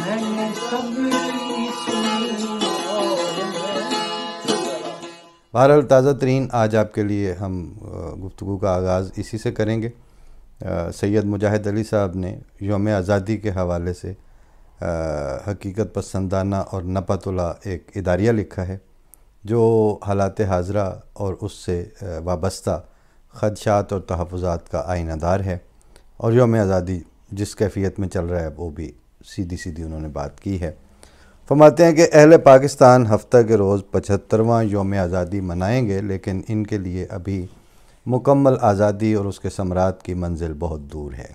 میں نے سب کی سنی اور بہرحال تازہ ترین آج آپ کے لیے ہم گفتگو کا آغاز اسی سے کریں گے۔ سید مجاہد علی صاحب نے یوم آزادی کے حوالے سے حقیقت پسندانہ اور نپتلا ایک اداریہ لکھا ہے جو حالات حاضرہ اور اس سے وابستہ خدشات اور تحفظات کا آئینہ دار ہے، اور یوم آزادی جس کیفیت میں چل رہا ہے وہ بھی سیدھی انہوں نے بات کی ہے۔ فرماتے ہیں کہ اہل پاکستان ہفتہ کے روز 75واں یوم آزادی منائیں گے، لیکن ان کے لیے ابھی مکمل آزادی اور اس کے ثمرات کی منزل بہت دور ہے۔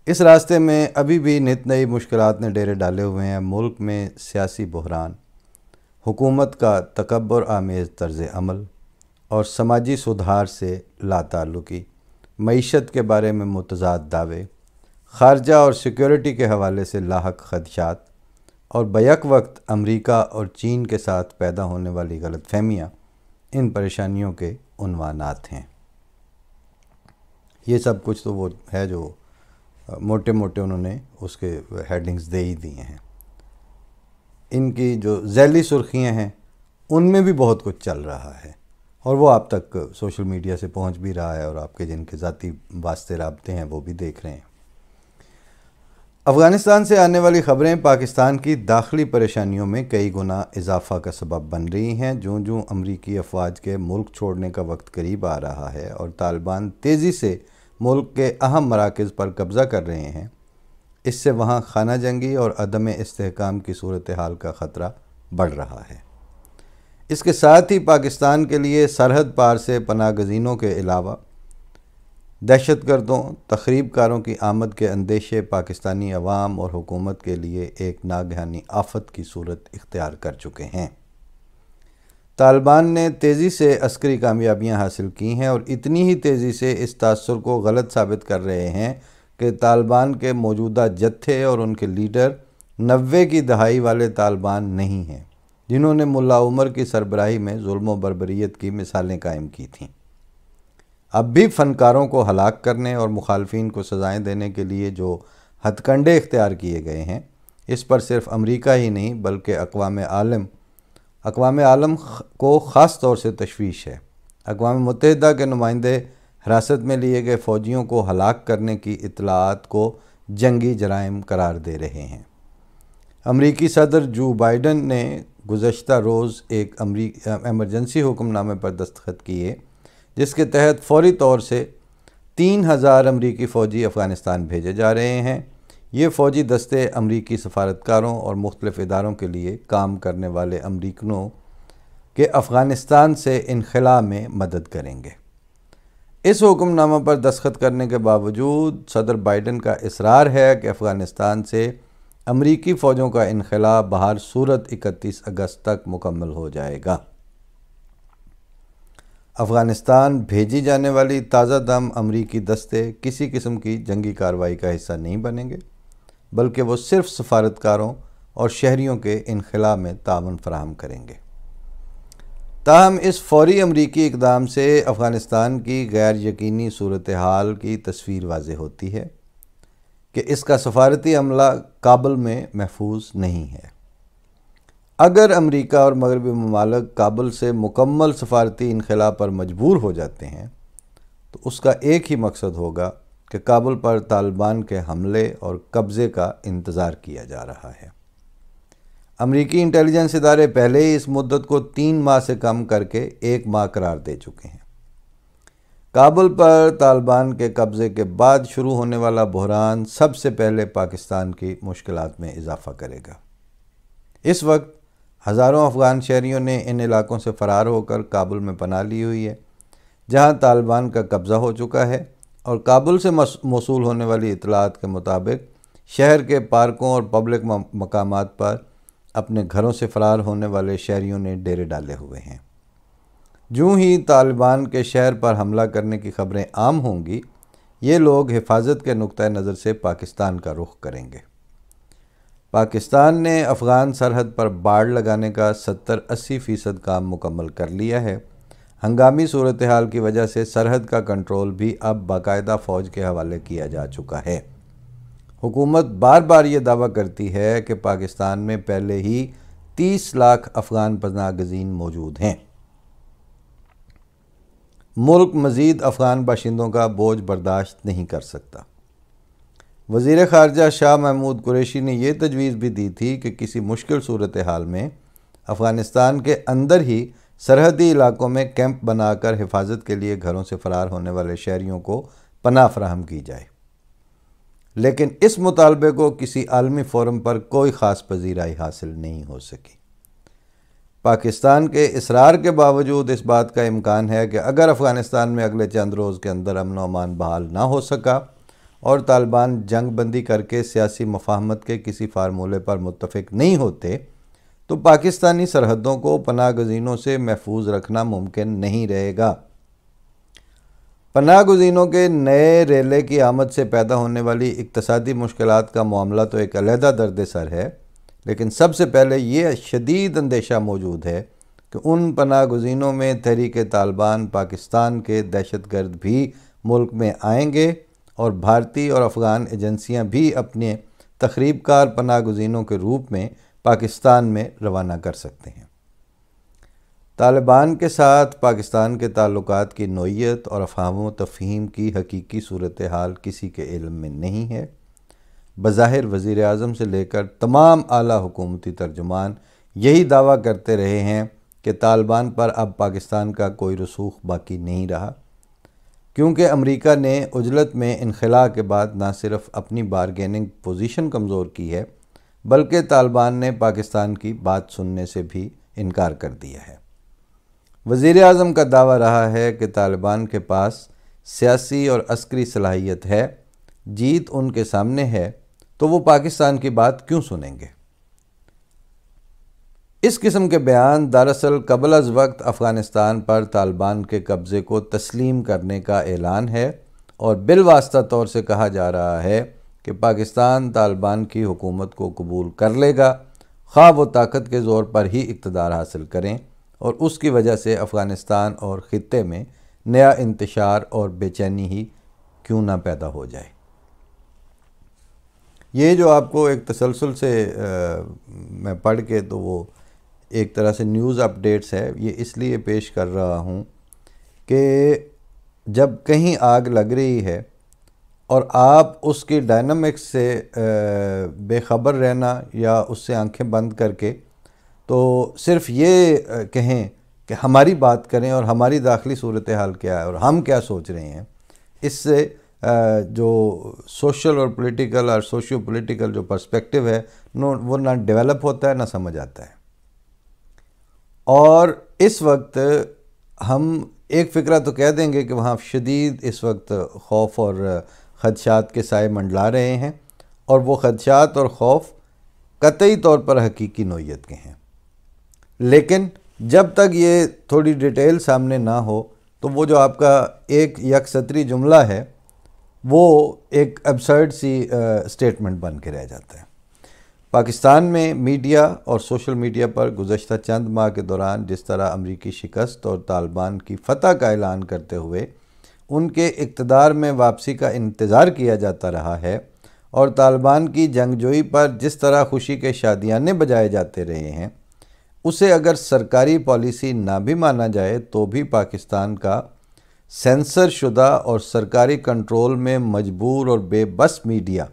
اس راستے میں ابھی بھی نت نئی مشکلات نے ڈیرے ڈالے ہوئے ہیں۔ ملک میں سیاسی بحران، حکومت کا تکبر آمیز طرز عمل اور سماجی سدھار سے لا تعلقی، معیشت کے بارے میں متضاد دعوے، خارجہ اور سیکیورٹی کے حوالے سے لاحق خدشات، اور بیک وقت امریکہ اور چین کے ساتھ پیدا ہونے والی غلط فہمیاں ان پریشانیوں کے عنوانات ہیں۔ یہ سب کچھ تو وہ ہے جو موٹے انہوں نے اس کے ہیڈنگز دے ہی دیے ہیں۔ ان کی جو ذیلی سرخیاں ہیں ان میں بھی بہت کچھ چل رہا ہے، اور وہ آپ تک سوشل میڈیا سے پہنچ بھی رہا ہے، اور آپ کے جن کے ذاتی واسطے رابطے ہیں وہ بھی دیکھ رہے ہیں۔ افغانستان سے آنے والی خبریں پاکستان کی داخلی پریشانیوں میں کئی گنا اضافہ کا سبب بن رہی ہیں۔ جوں امریکی افواج کے ملک چھوڑنے کا وقت قریب آ رہا ہے اور طالبان تیزی سے ملک کے اہم مراکز پر قبضہ کر رہے ہیں، اس سے وہاں خانہ جنگی اور عدم استحکام کی صورتحال کا خطرہ بڑھ رہا ہے۔ اس کے ساتھ ہی پاکستان کے لیے سرحد پار سے پناہ گزینوں کے علاوہ دہشت گردوں، تخریب کاروں کی آمد کے اندیشے پاکستانی عوام اور حکومت کے لیے ایک ناگہانی آفت کی صورت اختیار کر چکے ہیں۔ طالبان نے تیزی سے عسکری کامیابیاں حاصل کی ہیں، اور اتنی ہی تیزی سے اس تاثر کو غلط ثابت کر رہے ہیں کہ طالبان کے موجودہ جتھے اور ان کے لیڈر 90 کی دہائی والے طالبان نہیں ہیں جنہوں نے ملا عمر کی سربراہی میں ظلم و بربریت کی مثالیں قائم کی تھیں۔ اب بھی فنکاروں کو ہلاک کرنے اور مخالفین کو سزائیں دینے کے لیے جو ہتھ کنڈے اختیار کیے گئے ہیں، اس پر صرف امریکہ ہی نہیں بلکہ اقوام عالم کو خاص طور سے تشویش ہے۔ اقوام متحدہ کے نمائندے حراست میں لیے گئے فوجیوں کو ہلاک کرنے کی اطلاعات کو جنگی جرائم قرار دے رہے ہیں۔ امریکی صدر جو بائیڈن نے گزشتہ روز ایک ایمرجنسی حکم نامے پر دستخط کیے، جس کے تحت فوری طور سے 3000 امریکی فوجی افغانستان بھیجے جا رہے ہیں۔ یہ فوجی دستے امریکی سفارتکاروں اور مختلف اداروں کے لیے کام کرنے والے امریکنوں کے افغانستان سے انخلاء میں مدد کریں گے۔ اس حکم نامہ پر دستخط کرنے کے باوجود صدر بائیڈن کا اصرار ہے کہ افغانستان سے امریکی فوجوں کا انخلاء بہر صورت 31 اگست تک مکمل ہو جائے گا۔ افغانستان بھیجی جانے والی تازہ دم امریکی دستے کسی قسم کی جنگی کارروائی کا حصہ نہیں بنیں گے، بلکہ وہ صرف سفارتکاروں اور شہریوں کے انخلاء میں تعاون فراہم کریں گے۔ تاہم اس فوری امریکی اقدام سے افغانستان کی غیر یقینی صورتحال کی تصویر واضح ہوتی ہے کہ اس کا سفارتی عملہ کابل میں محفوظ نہیں ہے۔ اگر امریکہ اور مغربی ممالک کابل سے مکمل سفارتی انخلاء پر مجبور ہو جاتے ہیں تو اس کا ایک ہی مقصد ہوگا کہ کابل پر طالبان کے حملے اور قبضے کا انتظار کیا جا رہا ہے۔ امریکی انٹیلیجنس ادارے پہلے ہی اس مدت کو 3 ماہ سے کم کر کے 1 ماہ قرار دے چکے ہیں۔ کابل پر طالبان کے قبضے کے بعد شروع ہونے والا بحران سب سے پہلے پاکستان کی مشکلات میں اضافہ کرے گا۔ اس وقت ہزاروں افغان شہریوں نے ان علاقوں سے فرار ہو کر کابل میں پناہ لی ہوئی ہے، جہاں طالبان کا قبضہ ہو چکا ہے، اور کابل سے موصول ہونے والی اطلاعات کے مطابق شہر کے پارکوں اور پبلک مقامات پر اپنے گھروں سے فرار ہونے والے شہریوں نے ڈیرے ڈالے ہوئے ہیں۔ جوں ہی طالبان کے شہر پر حملہ کرنے کی خبریں عام ہوں گی، یہ لوگ حفاظت کے نقطہ نظر سے پاکستان کا رخ کریں گے۔ پاکستان نے افغان سرحد پر باڑ لگانے کا 70-80% کام مکمل کر لیا ہے۔ ہنگامی صورتحال کی وجہ سے سرحد کا کنٹرول بھی اب باقاعدہ فوج کے حوالے کیا جا چکا ہے۔ حکومت بار بار یہ دعویٰ کرتی ہے کہ پاکستان میں پہلے ہی 30 لاکھ افغان پناہ گزین موجود ہیں۔ ملک مزید افغان باشندوں کا بوجھ برداشت نہیں کر سکتا۔ وزیر خارجہ شاہ محمود قریشی نے یہ تجویز بھی دی تھی کہ کسی مشکل صورتحال میں افغانستان کے اندر ہی سرحدی علاقوں میں کیمپ بنا کر حفاظت کے لیے گھروں سے فرار ہونے والے شہریوں کو پناہ فراہم کی جائے، لیکن اس مطالبے کو کسی عالمی فورم پر کوئی خاص پذیرائی حاصل نہیں ہو سکی۔ پاکستان کے اصرار کے باوجود اس بات کا امکان ہے کہ اگر افغانستان میں اگلے چند روز کے اندر امن و امان بحال نہ ہو سکا اور طالبان جنگ بندی کر کے سیاسی مفاہمت کے کسی فارمولے پر متفق نہیں ہوتے تو پاکستانی سرحدوں کو پناہ گزینوں سے محفوظ رکھنا ممکن نہیں رہے گا۔ پناہ گزینوں کے نئے ریلے کی آمد سے پیدا ہونے والی اقتصادی مشکلات کا معاملہ تو ایک علیحدہ درد سر ہے، لیکن سب سے پہلے یہ شدید اندیشہ موجود ہے کہ ان پناہ گزینوں میں تحریک طالبان پاکستان کے دہشت گرد بھی ملک میں آئیں گے اور بھارتی اور افغان ایجنسیاں بھی اپنے تخریب کار پناہ گزینوں کے روپ میں پاکستان میں روانہ کر سکتے ہیں۔ طالبان کے ساتھ پاکستان کے تعلقات کی نوعیت اور افہام و تفہیم کی حقیقی صورتحال کسی کے علم میں نہیں ہے۔ بظاہر وزیر اعظم سے لے کر تمام اعلیٰ حکومتی ترجمان یہی دعویٰ کرتے رہے ہیں کہ طالبان پر اب پاکستان کا کوئی رسوخ باقی نہیں رہا، کیونکہ امریکہ نے عجلت میں انخلاء کے بعد نہ صرف اپنی بارگیننگ پوزیشن کمزور کی ہے بلکہ طالبان نے پاکستان کی بات سننے سے بھی انکار کر دیا ہے۔ وزیر اعظم کا دعویٰ رہا ہے کہ طالبان کے پاس سیاسی اور عسکری صلاحیت ہے، جیت ان کے سامنے ہے، تو وہ پاکستان کی بات کیوں سنیں گے؟ اس قسم کے بیان دراصل قبل از وقت افغانستان پر طالبان کے قبضے کو تسلیم کرنے کا اعلان ہے اور بالواسطہ طور سے کہا جا رہا ہے کہ پاکستان طالبان کی حکومت کو قبول کر لے گا، خواہ وہ طاقت کے زور پر ہی اقتدار حاصل کریں اور اس کی وجہ سے افغانستان اور خطے میں نیا انتشار اور بے چینی ہی کیوں نہ پیدا ہو جائے۔ یہ جو آپ کو ایک تسلسل سے میں پڑھ کے تو وہ ایک طرح سے نیوز اپڈیٹس ہے، یہ اس لیے پیش کر رہا ہوں کہ جب کہیں آگ لگ رہی ہے اور آپ اس کی ڈائنامکس سے بے خبر رہنا یا اس سے آنکھیں بند کر کے تو صرف یہ کہیں کہ ہماری بات کریں اور ہماری داخلی صورتحال کیا ہے اور ہم کیا سوچ رہے ہیں، اس سے جو سوشل اور پولیٹیکل اور سوشیو پولیٹیکل جو پرسپیکٹیو ہے وہ نہ ڈیولپ ہوتا ہے نہ سمجھ آتا ہے۔ اور اس وقت ہم ایک فکرہ تو کہہ دیں گے کہ وہاں شدید اس وقت خوف اور خدشات کے سائے منڈلا رہے ہیں، اور وہ خدشات اور خوف قطعی طور پر حقیقی نوعیت کے ہیں، لیکن جب تک یہ تھوڑی ڈیٹیل سامنے نہ ہو تو وہ جو آپ کا ایک یک سطری جملہ ہے وہ ایک ابسرڈ سی سٹیٹمنٹ بن کے رہ جاتا ہے۔ پاکستان میں میڈیا اور سوشل میڈیا پر گزشتہ چند ماہ کے دوران جس طرح امریکی شکست اور طالبان کی فتح کا اعلان کرتے ہوئے ان کے اقتدار میں واپسی کا انتظار کیا جاتا رہا ہے اور طالبان کی جنگجوئی پر جس طرح خوشی کے شادیانے بجائے جاتے رہے ہیں، اسے اگر سرکاری پالیسی نہ بھی مانا جائے تو بھی پاکستان کا سینسر شدہ اور سرکاری کنٹرول میں مجبور اور بے بس میڈیا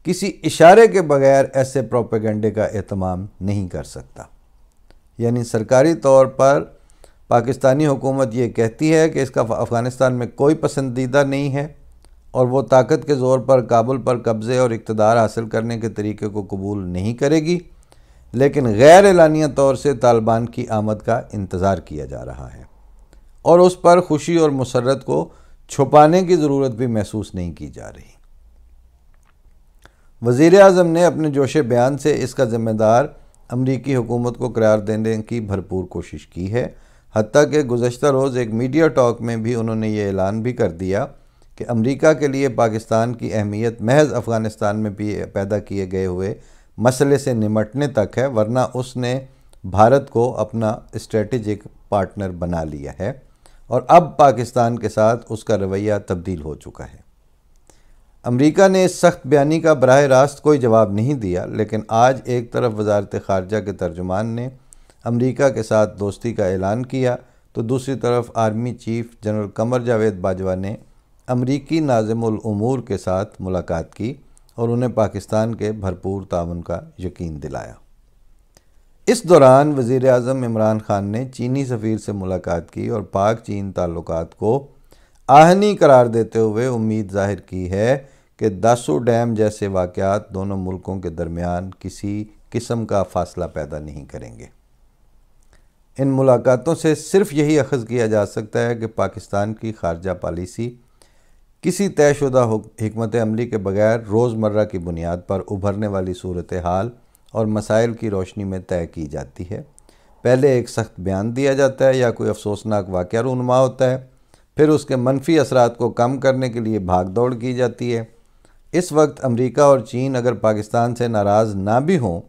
کسی اشارے کے بغیر ایسے پروپیگنڈے کا اہتمام نہیں کر سکتا۔ یعنی سرکاری طور پر پاکستانی حکومت یہ کہتی ہے کہ اس کا افغانستان میں کوئی پسندیدہ نہیں ہے اور وہ طاقت کے زور پر کابل پر قبضے اور اقتدار حاصل کرنے کے طریقے کو قبول نہیں کرے گی، لیکن غیر اعلانیہ طور سے طالبان کی آمد کا انتظار کیا جا رہا ہے اور اس پر خوشی اور مسرت کو چھپانے کی ضرورت بھی محسوس نہیں کی جا رہی۔ وزیر اعظم نے اپنے جوش بیان سے اس کا ذمہ دار امریکی حکومت کو قرار دینے کی بھرپور کوشش کی ہے، حتیٰ کہ گزشتہ روز ایک میڈیا ٹاک میں بھی انہوں نے یہ اعلان بھی کر دیا کہ امریکہ کے لیے پاکستان کی اہمیت محض افغانستان میں بھی پیدا کیے گئے ہوئے مسئلے سے نمٹنے تک ہے، ورنہ اس نے بھارت کو اپنا اسٹریٹجک پارٹنر بنا لیا ہے اور اب پاکستان کے ساتھ اس کا رویہ تبدیل ہو چکا ہے۔ امریکہ نے اس سخت بیانی کا براہ راست کوئی جواب نہیں دیا، لیکن آج ایک طرف وزارت خارجہ کے ترجمان نے امریکہ کے ساتھ دوستی کا اعلان کیا تو دوسری طرف army chief general Qamar Javed Bajwa نے امریکی ناظم الامور کے ساتھ ملاقات کی اور انہیں پاکستان کے بھرپور تعاون کا یقین دلایا۔ اس دوران وزیر اعظم عمران خان نے چینی سفیر سے ملاقات کی اور پاک چین تعلقات کو آہنی قرار دیتے ہوئے امید ظاہر کی ہے کہ داسو ڈیم جیسے واقعات دونوں ملکوں کے درمیان کسی قسم کا فاصلہ پیدا نہیں کریں گے۔ ان ملاقاتوں سے صرف یہی اخذ کیا جا سکتا ہے کہ پاکستان کی خارجہ پالیسی کسی طے شدہ حکمت عملی کے بغیر روزمرہ کی بنیاد پر ابھرنے والی صورتحال اور مسائل کی روشنی میں طے کی جاتی ہے۔ پہلے ایک سخت بیان دیا جاتا ہے یا کوئی افسوسناک واقعہ رونما ہوتا ہے، پھر اس کے منفی اثرات کو کم کرنے کے لیے بھاگ دوڑ کی جاتی ہے۔ اس وقت امریکہ اور چین اگر پاکستان سے ناراض نہ بھی ہوں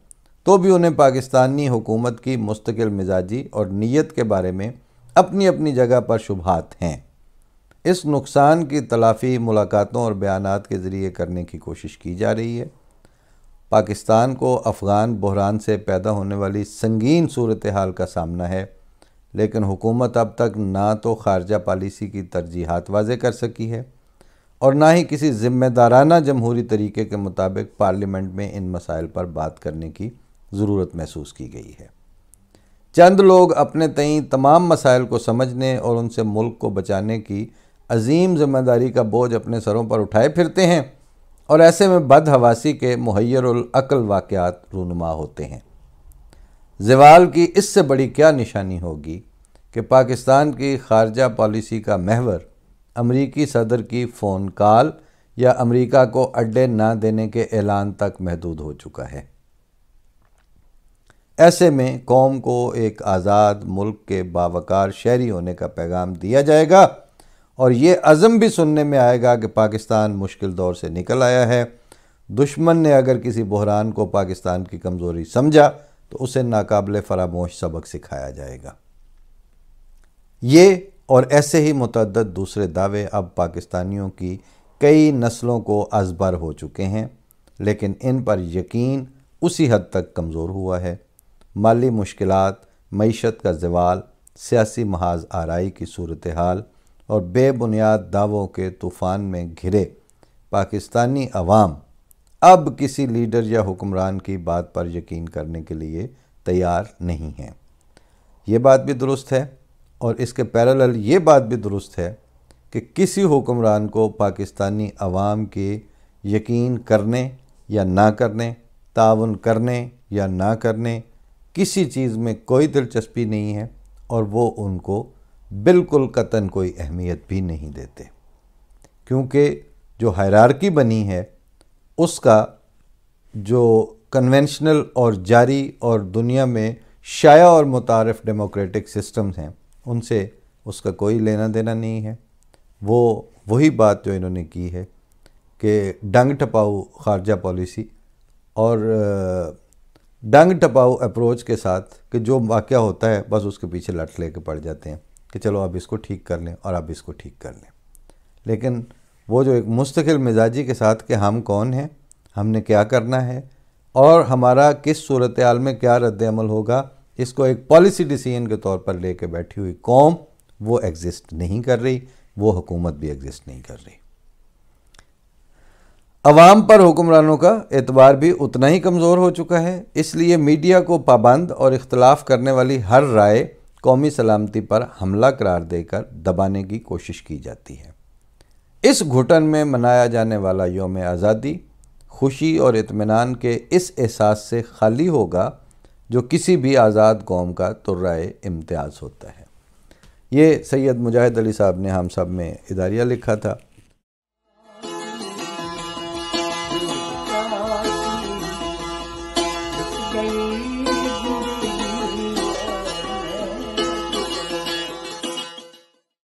تو بھی انہیں پاکستانی حکومت کی مستقل مزاجی اور نیت کے بارے میں اپنی اپنی جگہ پر شبہات ہیں۔ اس نقصان کی تلافی ملاقاتوں اور بیانات کے ذریعے کرنے کی کوشش کی جا رہی ہے۔ پاکستان کو افغان بحران سے پیدا ہونے والی سنگین صورتحال کا سامنا ہے، لیکن حکومت اب تک نہ تو خارجہ پالیسی کی ترجیحات واضح کر سکی ہے اور نہ ہی کسی ذمہ دارانہ جمہوری طریقے کے مطابق پارلیمنٹ میں ان مسائل پر بات کرنے کی ضرورت محسوس کی گئی ہے۔ چند لوگ اپنے تئیں تمام مسائل کو سمجھنے اور ان سے ملک کو بچانے کی عظیم ذمہ داری کا بوجھ اپنے سروں پر اٹھائے پھرتے ہیں اور ایسے میں بدحواسی کے محیر العقل واقعات رونما ہوتے ہیں۔ زوال کی اس سے بڑی کیا نشانی ہوگی کہ پاکستان کی خارجہ پالیسی کا محور امریکی صدر کی فون کال یا امریکہ کو اڈے نہ دینے کے اعلان تک محدود ہو چکا ہے۔ ایسے میں قوم کو ایک آزاد ملک کے باوقار شہری ہونے کا پیغام دیا جائے گا اور یہ عزم بھی سننے میں آئے گا کہ پاکستان مشکل دور سے نکل آیا ہے۔ دشمن نے اگر کسی بحران کو پاکستان کی کمزوری سمجھا تو اسے ناقابل فراموش سبق سکھایا جائے گا۔ یہ اور ایسے ہی متعدد دوسرے دعوے اب پاکستانیوں کی کئی نسلوں کو ازبر ہو چکے ہیں، لیکن ان پر یقین اسی حد تک کمزور ہوا ہے۔ مالی مشکلات، معیشت کا زوال، سیاسی محاذ آرائی کی صورتحال اور بے بنیاد دعووں کے طوفان میں گھرے پاکستانی عوام اب کسی لیڈر یا حکمران کی بات پر یقین کرنے کے لیے تیار نہیں ہیں۔ یہ بات بھی درست ہے اور اس کے پیرالل یہ بات بھی درست ہے کہ کسی حکمران کو پاکستانی عوام کے یقین کرنے یا نہ کرنے، تعاون کرنے یا نہ کرنے، کسی چیز میں کوئی دلچسپی نہیں ہے اور وہ ان کو بالکل قطعاً کوئی اہمیت بھی نہیں دیتے، کیونکہ جو ہائرارکی بنی ہے اس کا جو کنونشنل اور جاری اور دنیا میں شائع اور متعارف ڈیموکریٹک سسٹمز ہیں ان سے اس کا کوئی لینا دینا نہیں ہے۔ وہی بات جو انہوں نے کی ہے کہ ڈنگ ٹپاؤ خارجہ پالیسی اور ڈنگ ٹپاؤ اپروچ کے ساتھ کہ جو واقعہ ہوتا ہے بس اس کے پیچھے لٹ لے کے پڑ جاتے ہیں کہ چلو اب اس کو ٹھیک کر لیں اور اب اس کو ٹھیک کر لیں، لیکن وہ جو ایک مستقل مزاجی کے ساتھ کہ ہم کون ہیں، ہم نے کیا کرنا ہے اور ہمارا کس صورتحال میں کیا رد عمل ہوگا، اس کو ایک پالیسی ڈیسیژن کے طور پر لے کے بیٹھی ہوئی قوم وہ ایگزسٹ نہیں کر رہی، وہ حکومت بھی ایگزسٹ نہیں کر رہی۔ عوام پر حکمرانوں کا اعتبار بھی اتنا ہی کمزور ہو چکا ہے، اس لیے میڈیا کو پابند اور اختلاف کرنے والی ہر رائے قومی سلامتی پر حملہ قرار دے کر دبانے کی کوشش کی جاتی ہے۔ اس گھٹن میں منایا جانے والا یوم آزادی خوشی اور اطمینان کے اس احساس سے خالی ہوگا جو کسی بھی آزاد قوم کا ترائے امتیاز ہوتا ہے۔ یہ سید مجاہد علی صاحب نے ہم سب میں اداریہ لکھا تھا۔